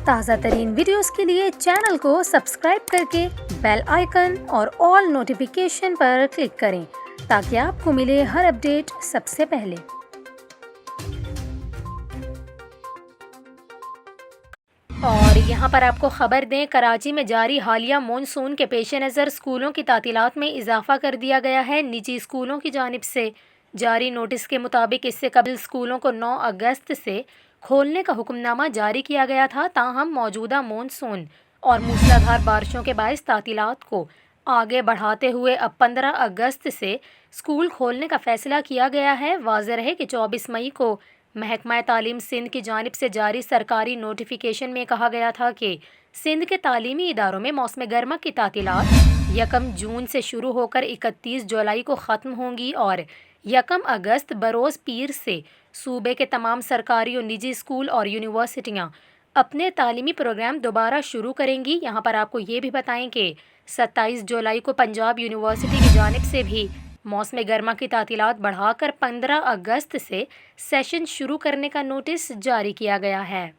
تازہ ترین ویڈیوز کے لیے چینل کو سبسکرائب کر کے بیل آئیکن اور آل نوٹیفیکیشن پر کلک کریں تاکہ آپ کو ملے ہر اپڈیٹ سب سے پہلے۔ اور یہاں پر آپ کو خبر دیں، کراچی میں جاری حالیہ مونسون کے پیش نظر اسکولوں کی تعطیلات میں اضافہ کر دیا گیا ہے۔ نجی اسکولوں کی جانب سے جاری نوٹس کے مطابق اس سے قبل اسکولوں کو 9 اگست سے کھولنے کا حکم نامہ جاری کیا گیا تھا، تاہم موجودہ مونسون اور موسلادھار بارشوں کے باعث تعطیلات کو آگے بڑھاتے ہوئے اب 15 اگست سے اسکول کھولنے کا فیصلہ کیا گیا ہے۔ واضح رہے کہ 24 مئی کو محکمہ تعلیم سندھ کی جانب سے جاری سرکاری نوٹیفیکیشن میں کہا گیا تھا کہ سندھ کے تعلیمی اداروں میں موسم گرما کی تعطیلات 1 جون سے شروع ہو کر 31 جولائی کو ختم ہوں گی اور 1 اگست بروز پیر سے صوبے کے تمام سرکاری اور نجی اسکول اور یونیورسٹیاں اپنے تعلیمی پروگرام دوبارہ شروع کریں گی۔ یہاں پر آپ کو یہ بھی بتائیں کہ 27 جولائی کو پنجاب یونیورسٹی کی جانب سے بھی موسم گرما کی تعطیلات بڑھا کر 15 اگست سے سیشن شروع کرنے کا نوٹس جاری کیا گیا ہے۔